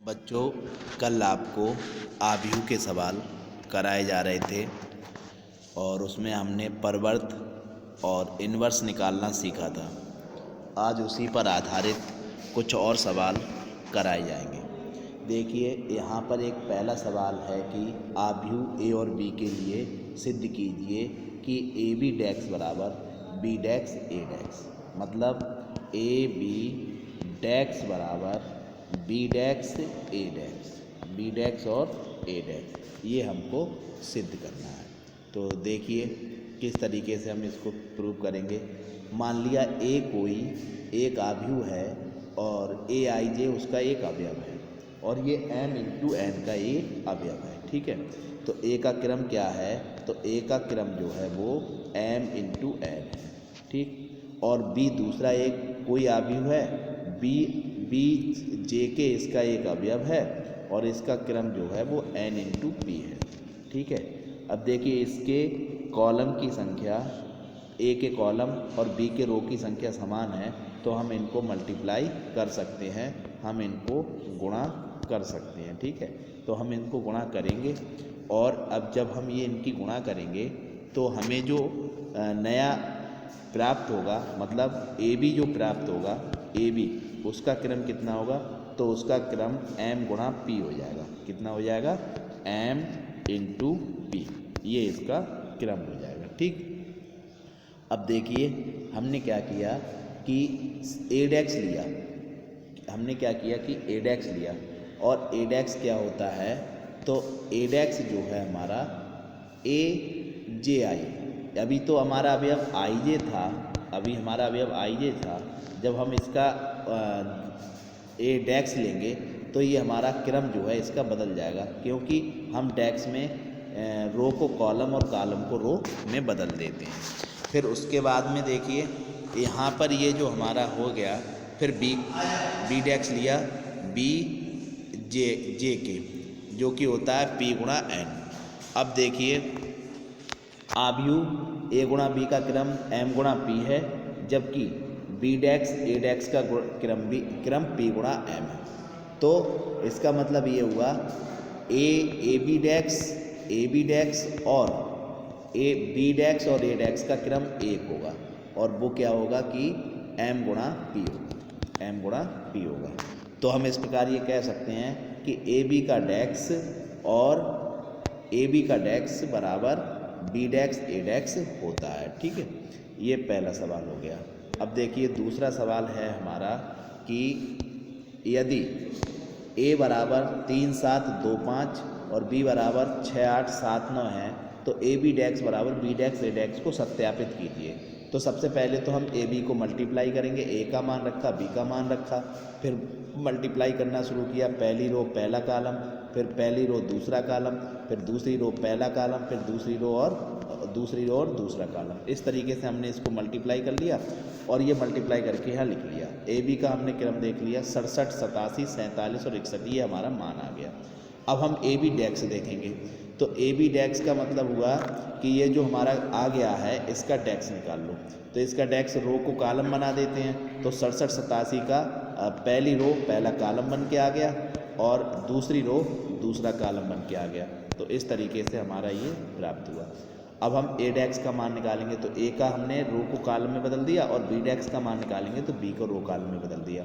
बच्चों, कल आपको आव्यूह के सवाल कराए जा रहे थे और उसमें हमने परवर्त और इन्वर्स निकालना सीखा था। आज उसी पर आधारित कुछ और सवाल कराए जाएंगे। देखिए, यहाँ पर एक पहला सवाल है कि आव्यूह ए और बी के लिए सिद्ध कीजिए कि ए बी डैक्स बराबर बी डैक्स ए डैक्स, मतलब ए बी डैक्स बराबर बी डैक्स ए डैक्स, बी डैक्स और ए डैक्स, ये हमको सिद्ध करना है। तो देखिए किस तरीके से हम इसको प्रूव करेंगे। मान लिया ए कोई एक आव्यूह है और ए आई जे उसका एक अवयव है और ये m इंटू एन का एक अवयव है। ठीक है, तो ए का क्रम क्या है? तो ए का क्रम जो है वो m इंटू एन है। ठीक, और बी दूसरा एक कोई आव्यूह है, बी जे के इसका एक अवयव है और इसका क्रम जो है वो n इंटू पी है। ठीक है, अब देखिए इसके कॉलम की संख्या, ए के कॉलम और बी के रो की संख्या समान है, तो हम इनको मल्टीप्लाई कर सकते हैं, हम इनको गुणा कर सकते हैं। ठीक है, तो हम इनको गुणा करेंगे और अब जब हम ये इनकी गुणा करेंगे तो हमें जो नया प्राप्त होगा, मतलब ए बी जो प्राप्त होगा, ए बी उसका क्रम कितना होगा? तो उसका क्रम m गुणा पी हो जाएगा। कितना हो जाएगा? m इंटू पी, ये इसका क्रम हो जाएगा। ठीक, अब देखिए हमने क्या किया कि ए डैक्स लिया, हमने क्या किया कि ए डैक्स लिया और ए डैक्स क्या होता है? तो ए डैक्स जो है हमारा ए जे आई, अभी तो हमारा अवयव आई जे था, अभी हमारा अवयव आई जे था, जब हम इसका ए डैक्स लेंगे तो ये हमारा क्रम जो है इसका बदल जाएगा, क्योंकि हम डैक्स में रो को कॉलम और कॉलम को रो में बदल देते हैं। फिर उसके बाद में देखिए यहाँ पर ये जो हमारा हो गया, फिर बी डैक्स लिया बी जे के, जो कि होता है पी गुणा एन। अब देखिए आव्यूह ए गुणा बी का क्रम m गुणा पी है, जबकि बी डैक्स ए डैक्स का क्रम पी गुणा m है। तो इसका मतलब ये हुआ ए बी डैक्स और ए बी डैक्स और ए डैक्स का क्रम एक होगा और वो क्या होगा कि m गुणा पी होगा, m गुणा पी होगा। तो हम इस प्रकार ये कह सकते हैं कि ए बी का डैक्स और ए बी का डैक्स बराबर बी डैक्स ए डैक्स होता है। ठीक है, ये पहला सवाल हो गया। अब देखिए दूसरा सवाल है हमारा कि यदि a बराबर 3 7 2 5 और b बराबर 6 8 7 9 है, तो ए बी डैक्स बराबर बी डैक्स ए डैक्स को सत्यापित कीजिए। तो सबसे पहले तो हम ए बी को मल्टीप्लाई करेंगे, ए का मान रखा, बी का मान रखा, फिर मल्टीप्लाई करना शुरू किया। पहली रो पहला कॉलम, फिर पहली रो दूसरा कॉलम, फिर दूसरी रो पहला कॉलम, फिर दूसरी रो और दूसरा कॉलम। इस तरीके से हमने इसको मल्टीप्लाई कर लिया और ये मल्टीप्लाई करके यहाँ लिख लिया। ए बी का हमने क्रम देख लिया, 67 87 47 और 61, ये हमारा मान आ गया। अब हम ए बी डैक्स देखेंगे, तो ए बी डैक्स का मतलब हुआ कि ये जो हमारा आ गया है इसका डैक्स निकाल लो। तो इसका डैक्स रो को कॉलम बना देते हैं, तो 67 87 का पहली रो पहला कॉलम बन के आ गया और दूसरी रो दूसरा कॉलम बन के आ गया। तो इस तरीके से हमारा ये प्राप्त हुआ। अब हम ए डैक्स का मान निकालेंगे, तो ए का हमने रो को कॉलम में बदल दिया और बी डैक्स का मान निकालेंगे तो बी को रो कॉलम में बदल दिया।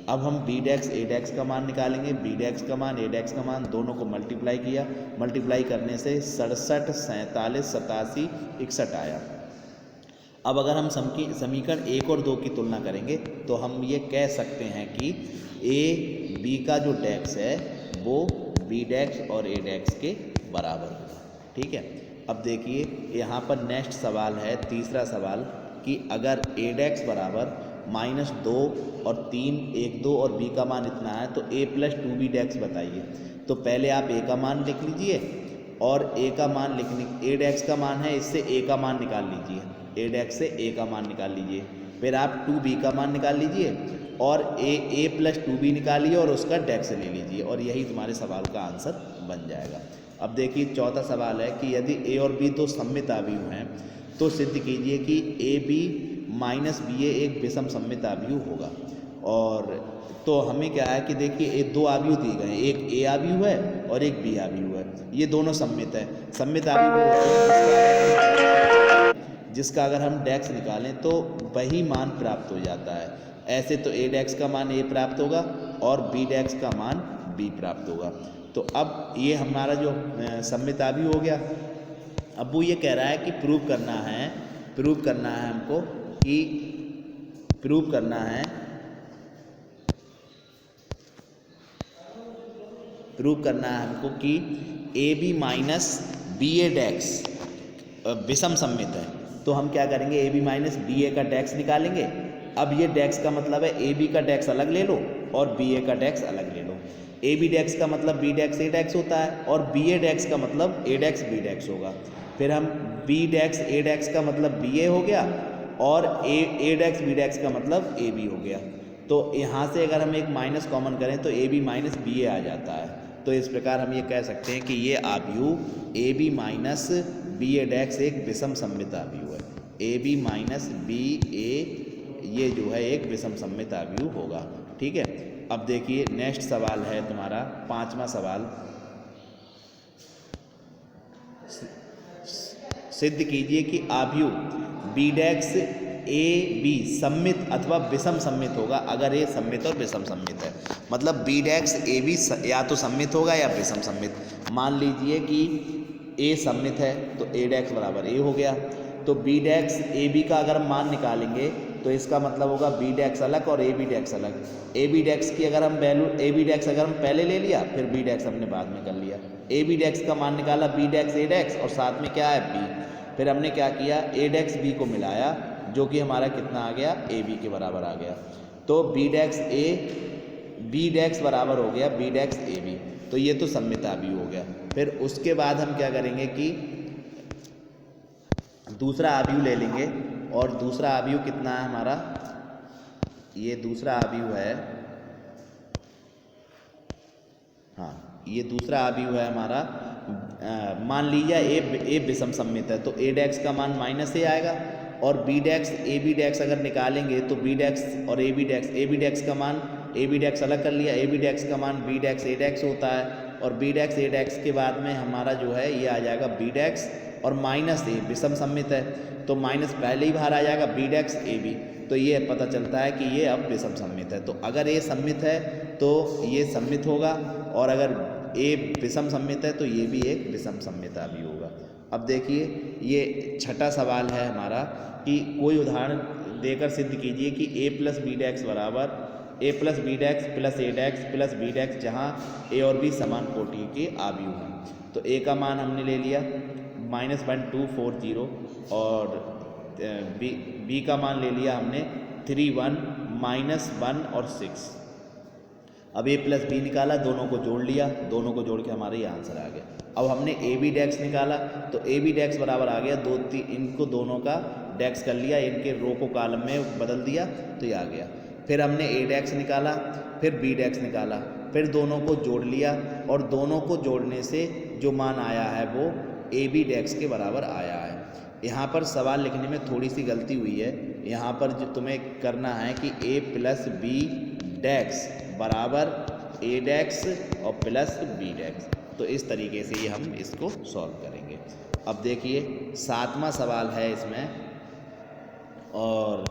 अब हम बी डैक्स ए डैक्स का मान निकालेंगे, बी डैक्स का मान ए डैक्स का मान, दोनों को मल्टीप्लाई किया। मल्टीप्लाई करने से 67 47 87 61 आया। अब अगर हम समीकरण 1 और 2 की तुलना करेंगे तो हम ये कह सकते हैं कि ए बी का जो डैक्स है वो बी डैक्स और ए डैक्स के बराबर होगा। ठीक है, अब देखिए यहाँ पर नेक्स्ट सवाल है, तीसरा सवाल, कि अगर ए डैक्स बराबर -2 और 3 1 2 और बी का मान इतना है तो a + 2b डैक्स बताइए। तो पहले आप a का मान लिख लीजिए और a का मान ए डैक्स का मान है, इससे a का मान निकाल लीजिए, ए डैक्स से a का मान निकाल लीजिए। फिर आप 2b का मान निकाल लीजिए और a + 2b निकालिए और उसका डैक्स ले लीजिए और यही तुम्हारे सवाल का आंसर बन जाएगा। अब देखिए चौथा सवाल है कि यदि a और b दो सममित आव्यूह हैं तो सिद्ध कीजिए कि AB - BA एक विषम सममित आव्यूह होगा। और तो हमें क्या है कि देखिए ये दो आव्यूह दिए गए हैं, एक ए आव्यूह है और एक बी आव्यूह है, ये दोनों सममित है। सममित आव्यूह वो होते हैं जिसका अगर हम डेक्स निकालें तो वही मान प्राप्त हो जाता है। ऐसे तो ए डेक्स का मान ए प्राप्त होगा और बी डेक्स का मान बी प्राप्त होगा। तो अब ये हमारा जो सममित आव्यूह हो गया। अब वो ये कह रहा है कि प्रूव करना है हमको कि प्रूव करना है हमको कि ए बी माइनस बी ए डेक्स विषम सममित है। तो हम क्या करेंगे, ए बी माइनस बी ए का डेक्स निकालेंगे। अब ये डेक्स का मतलब है ए बी का डेक्स अलग ले लो और बी ए का डेक्स अलग ले लो। ए बी डेक्स का मतलब बी डेक्स ए डेक्स होता है और बी ए डेक्स का मतलब ए डेक्स बी डेक्स होगा। फिर हम बी डेक्स ए डेक्स का मतलब बी ए हो गया और ए डेक्स बी डेक्स का मतलब ए बी हो गया। तो यहाँ से अगर हम एक माइनस कॉमन करें तो ए बी माइनस बी ए आ जाता है। तो इस प्रकार हम ये कह सकते हैं कि ये आव्यूह ए बी माइनस बी ए डेक्स एक विषम सममित आव्यूह है। ए बी माइनस बी ए ये जो है एक विषम सममित आव्यूह होगा। ठीक है। अब देखिए नेक्स्ट सवाल है तुम्हारा 5वां सवाल। सिद्ध कीजिए कि आव्यूह बी डेक्स ए बी सममित अथवा विषम सममित होगा अगर ए सममित और विषम सममित है। मतलब बी डेक्स ए बी या तो सममित होगा या विषम सममित। मान लीजिए कि ए सममित है तो ए डेक्स बराबर ए हो गया। तो बी डेक्स ए बी का अगर हम मान निकालेंगे तो इसका मतलब होगा बी डेक्स अलग और ए बी डेक्स अलग। ए बी डेक्स की अगर हम वैल्यू ए बी डेक्स अगर हम पहले ले लिया फिर बी डेक्स हमने बाद में कर लिया। ए बी डेक्स का मान निकाला बी डेक्स ए डेक्स और साथ में क्या है बी। फिर हमने क्या किया ए डेक्स बी को मिलाया जो कि हमारा कितना आ गया ए बी के बराबर आ गया। तो बी डेक्स ए बी डेक्स बराबर हो गया बी डेक्स ए बी। तो ये तो सममित आव्यूह हो गया। फिर उसके बाद हम क्या करेंगे कि दूसरा आव्यूह ले लेंगे और दूसरा आव्यूह कितना है हमारा, ये दूसरा आव्यूह है, हाँ ये दूसरा आव्यूह है हमारा। मान लीजिए ए विषम सममित है तो ए डेक्स का मान माइनस ए आएगा और बी डेक्स ए बी डेक्स अगर निकालेंगे तो बी डेक्स और ए बी डेक्स का मान ए बी डेक्स अलग कर लिया, ए बी डेक्स का मान बी डेक्स ए डेक्स होता है और बी डेक्स ए डेक्स के बाद में हमारा जो है ये आ जाएगा बी डेक्स और माइनस ए विषम सममित है तो माइनस पहले ही बाहर आ जाएगा बी डेक्स ए बी। तो ये पता चलता है कि ये अब विषम सममित है। तो अगर ए सममित है तो ये सममित होगा और अगर ए विषम सममित है तो ये भी एक विषम सममित आव्यूह होगा। अब देखिए ये छठा सवाल है हमारा कि कोई उदाहरण देकर सिद्ध कीजिए कि ए प्लस बी डेक्स बराबर ए प्लस बी डेक्स प्लस ए डेक्स प्लस बी डेक्स जहाँ ए और बी समान कोटि के आव्यूह हैं। तो ए का मान हमने ले लिया -1240 और बी का मान ले लिया हमने 31 -1 और 6। अब ए प्लस बी निकाला, दोनों को जोड़ लिया, दोनों को जोड़ के हमारा ये आंसर आ गया। अब हमने ए बी डेक्स निकाला तो ए बी डेक्स बराबर आ गया इनको दोनों का डेक्स कर लिया, इनके रो को कॉलम में बदल दिया तो ये आ गया। फिर हमने ए डेक्स निकाला, फिर बी डेक्स निकाला, फिर दोनों को जोड़ लिया और दोनों को जोड़ने से जो मान आया है वो ए बी डेक्स के बराबर आया है। यहाँ पर सवाल लिखने में थोड़ी सी गलती हुई है। यहाँ पर जो तुम्हें करना है कि ए प्लस बी डेक्स बराबर ए डेक्स और प्लस बी डेक्स। तो इस तरीके से ये हम इसको सॉल्व करेंगे। अब देखिए 7वां सवाल है इसमें, और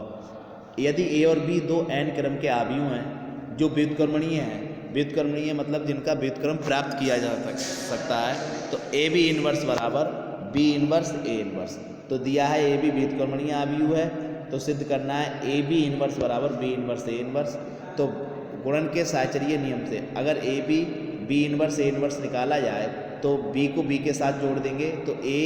यदि ए और बी दो n क्रम के आव्यूह हैं जो व्युत्क्रमणीय हैं, व्युत्क्रमणीय मतलब जिनका व्युत्क्रम प्राप्त किया जा सकता है, तो ए बी इनवर्स बराबर बी इनवर्स ए इनवर्स। तो दिया है ए बी व्युत्क्रमणीय आव्यूह है तो सिद्ध करना है ए बी इनवर्स बराबर बी इनवर्स ए इनवर्स। तो गुणन के साहचर्य नियम से अगर A B B inverse A inverse निकाला जाए तो बी को बी के साथ जोड़ देंगे तो ए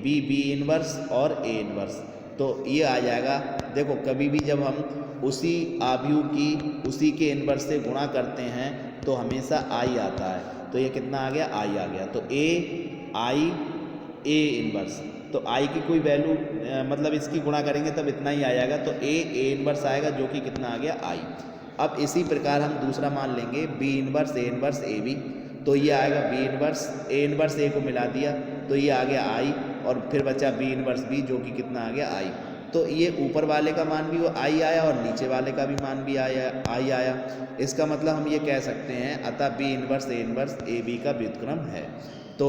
बी बी इनवर्स और ए इनवर्स। तो ये आ जाएगा। देखो कभी भी जब हम उसी आव्यूह की उसी के इनवर्स से गुणा करते हैं तो हमेशा आई आता है। तो ये कितना आ गया, आई आ गया। तो ए आई ए इनवर्स, तो आई की कोई वैल्यू मतलब इसकी गुणा करेंगे तब इतना ही आ जाएगा। तो ए इनवर्स आएगा जो कि कितना आ गया, आई। अब इसी प्रकार हम दूसरा मान लेंगे बी इनवर्स ए बी। तो ये आएगा बी इनवर्स ए को मिला दिया तो ये आ गया आई और फिर बचा बी इनवर्स बी जो कि कितना आ गया, आई। तो ये ऊपर वाले का मान भी वो आई आया और नीचे वाले का भी मान भी आई आया। इसका मतलब हम ये कह सकते हैं अतः बी इनवर्स ए बी का व्युत्क्रम है। तो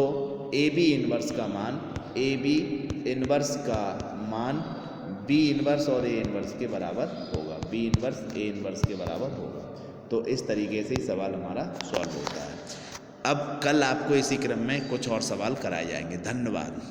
ए बी इनवर्स का मान बी इनवर्स और ए इनवर्स के बराबर होगा, बी इनवर्स ए इनवर्स के बराबर होगा। तो इस तरीके से ही सवाल हमारा सॉल्व होता है। अब कल आपको इसी क्रम में कुछ और सवाल कराए जाएंगे। धन्यवाद।